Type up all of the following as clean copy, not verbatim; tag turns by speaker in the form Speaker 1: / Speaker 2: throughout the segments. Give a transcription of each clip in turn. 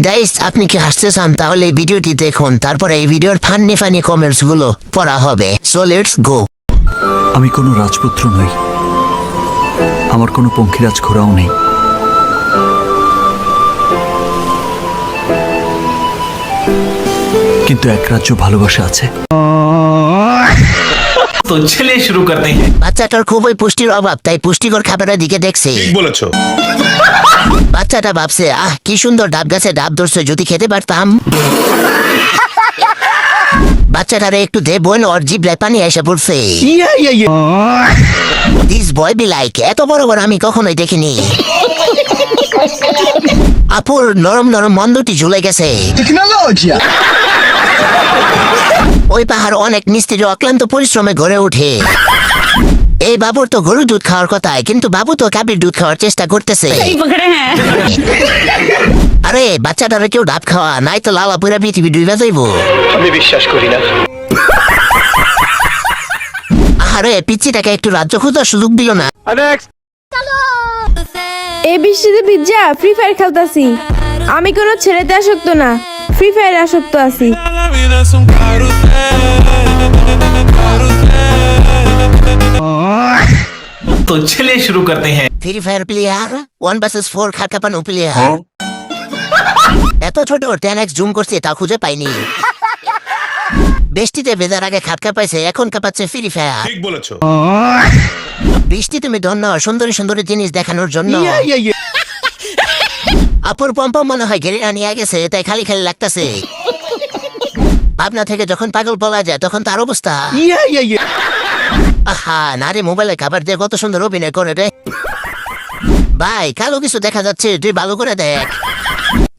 Speaker 1: Guys, আপনি কি হাসতে চান তাহলে এই ভিডিওটি দেখুন, তারপরে এই ভিডিওর ফানি কমেন্টস গুলো পড়া হবে। So let's go.
Speaker 2: আমি কোনো রাজপুত্র নই, আমার কোনো পঙ্খিরাজ ঘোড়াও নেই, কিন্তু এক রাজ্য ভালোবাসা আছে।
Speaker 3: তো চলিए शुरू करते हैं।
Speaker 1: বাচ্চাটার খুবই পুষ্টির অভাব, তাই পুষ্টিকর খাবারের দিকে দেখছে।
Speaker 4: ঠিক বলেছো।
Speaker 1: বাচ্চাটা ভাবছে, কি সুন্দর ডাব গাছে ডাব ধরছে, যদি খেতে পারতাম। বাচ্চাটারে একটু দে বোন, ওর জিভলায় পানি এসে পড়ছে। দিস বয় বি লাইক, এত বড় বড় আমি কখনোই দেখিনি। আপুর নরম নরম মন্দটি ঝুলে গেছে। ওই পাহাড় অনেক মিস্ত্রি অক্লান্ত পরিশ্রমে গড়ে ওঠে। এই বাবুর তো গরুর দুধ খাওয়ার কথা, কিন্তু বাবু তো কাবির দুধ খাওয়ার চেষ্টা করতেছে। আরে বাচ্চাটারে কেউ ডাব খাওয়া, নাই তো লালা পুরা পৃথিবী ডুবে যাইব।
Speaker 4: আমি বিশ্বাস করি না।
Speaker 1: আরে পিচ্চিটাকে একটু রাজ্য খোঁজার সুযোগ দিল না।
Speaker 5: এই বৃষ্টিতে ভিজা ফ্রি ফায়ার খেলতাছি। আমি কোনো ছেলেতে আসক্ত না, ফ্রি ফায়ার আসক্ত আছি।
Speaker 3: तो चलिए शुरू करते हैं।
Speaker 1: ফ্রি ফায়ার প্লেয়ার 1 vs 4 খাকাপানু প্লেয়ার। এত ছোট 10x জুম করছে, তা খুঁজে পাইনি। বৃষ্টিতে ভেজার আগে খাটকা পাইছে, এখন কাঁপাচ্ছে ফ্রি ফায়ার।
Speaker 4: ঠিক বলেছো।
Speaker 1: বৃষ্টি তুমি ধন্য সুন্দরী সুন্দরী জিনিস দেখানোর জন্য। আপুর পম্পম মনে হয় ঘেরে নিয়ে গেছে, তাই খালি খালি লাগতেছে। ভাবনা থেকে যখন পাগল বলা যায় তখন তার অবস্থা। আহা নারে, মোবাইলে খাবার দিয়ে কত সুন্দর অভিনয় করে রে ভাই। কালো কিছু দেখা যাচ্ছে, তুই ভালো করে দেখ।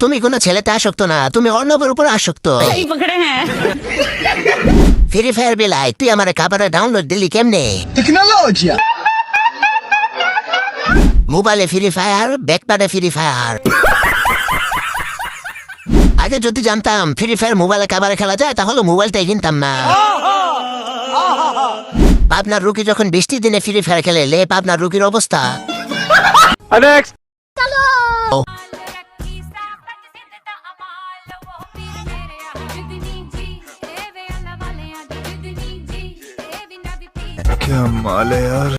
Speaker 1: তুমি কোনো ছেলেতে আসক্ত না, তুমি অর্ণবের উপর আসক্ত। ফ্রি ফায়ার বেলায় তুই আমার খাবারে ডাউনলোড দিলি কেমনে? মোবাইলে ফ্রি ফায়ার, ব্যাকপ্যাডে ফ্রি ফায়ার। আগে যদি জানতাম ফ্রি ফায়ার মোবাইলে খাবারে খেলা যায়, তাহলে মোবাইলটাই কিনতাম না। পাবনার রুকি যখন বৃষ্টির দিনে ফ্রি ফায়ার খেলে, লে পাবনার রুকির অবস্থা।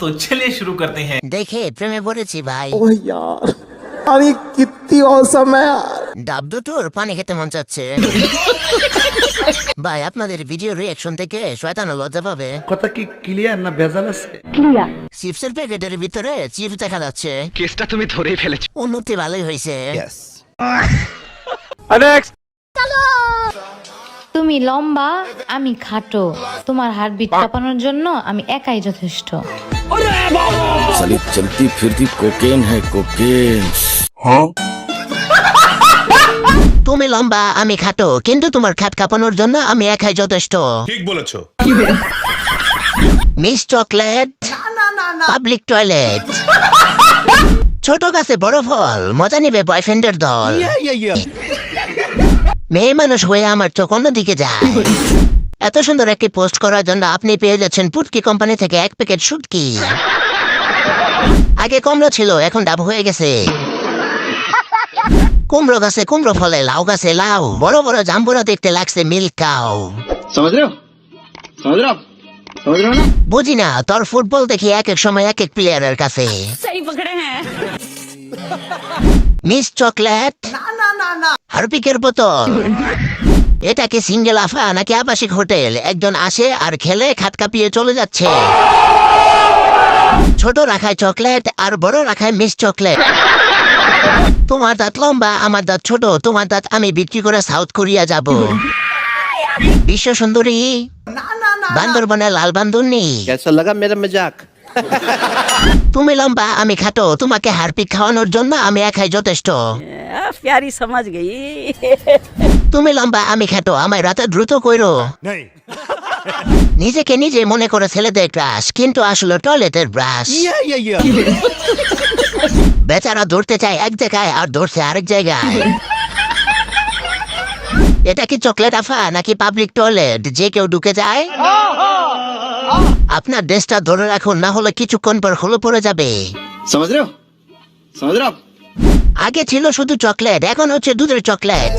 Speaker 3: तो चलिए शुरू करते हैं।
Speaker 1: দেখে প্রেমে পড়েছি ভাই।
Speaker 6: अरे कितनी औसम है यार।
Speaker 1: ডাব দুটোর পানি খেতে মন চাচ্ছে। ভাই আপনাদের ভিডিও রিয়াকশন থেকে শয়তান লজ্জা পাবে।
Speaker 6: কথা কি ক্লিয়ার না ভেজাল আছে?
Speaker 1: চিপসের প্যাকেটের ভিতরে চিপস দেখা যাচ্ছে।
Speaker 4: কেসটা তুমি ধরেই ফেলেছো।
Speaker 1: উন্নতি ভালোই হয়েছে।
Speaker 7: তুমি লম্বা, আমি খাটো, তোমার হার্টবিট কাঁপানোর জন্য আমি একাই যথেষ্ট।
Speaker 8: साली चलती फिरती कोकेन है कोकेन।
Speaker 1: তুমি লম্বা আমি খাটো, কিন্তু তোমার খাট কাঁপানোর জন্য আমি একাই যথেষ্ট।
Speaker 4: ঠিক বলেছো।
Speaker 1: মিস চকলেট, পাবলিক টয়লেট, ছোট গাছে বড় ফল, মজা নিবে বয়ফ্রেন্ডের দল। মেয়ে মানুষ হয়ে আমার চোখ অন্যদিকে যায়। এত সুন্দর একটি পোস্ট করার জন্য আপনি পেয়ে যাচ্ছেন পুটকি কোম্পানি থেকে 1 প্যাকেট শুটকি। আগে কুমড়ো ছিল, এখন ডাব হয়ে গেছে। কুমড়ো গাছে কুমড়ো ফলে, লাউ গাছে লাউ, বড় বড় জাম্বুরা দেখতে লাগছে মিল্ক কাউ।
Speaker 6: समझ रहे हो? समझ रहे हो? समझ रहे हो ना?
Speaker 1: বুঝি না, তোর ফুটবল দেখি এক এক সময় এক এক প্লেয়ারের কাছে। মিস চকলেট, হারপিকের বোতল। এটা কি সিঙ্গেল আফা নাকি আবাসিক হোটেল? একজন আসে আর খেলে খাট কাঁপিয়ে চলে যাচ্ছে। ছোট রাখায় চকলেট আর বড় রাখায় মিস চকলেট। তোমার দাঁত লম্বা, আমার দাঁত ছোট, তোমার দাঁত আমি বিক্রি করে সাউথ কোরিয়া যাব। বিশ্ব সুন্দরী, বান্দরবনে লাল বান্দরনি।
Speaker 6: कैसा लगा मेरा मजाक?
Speaker 1: তুমি লম্বা আমি খাটো, তোমাকে হারপিক খাওয়ানোর জন্য আমি একাই যথেষ্ট।
Speaker 9: प्यारी समझ गई।
Speaker 1: তুমি লম্বা আমি খাটো, আমায় রাতে দ্রুত কইরো। নিজেকে নিজে মনে করে ছেলেদের ক্রাশ, কিন্তু আসলে টয়লেটের ব্রাশ। বেচারা দৌড়তে চায় এক জায়গায় আর দৌড়ছে আরেক জায়গায়। এটা কি চকলেট আফা নাকি পাবলিক টয়লেট, যে কেউ ঢুকে যায়? আপনার ড্রেসটা ধরে রাখুন, না হলে কিছুক্ষণ পর হলো পড়ে যাবে।
Speaker 6: समझ रहे हो? समझ रहे हो?
Speaker 1: আগে ছিল শুধু চকলেট, এখন হচ্ছে দুধের চকলেট।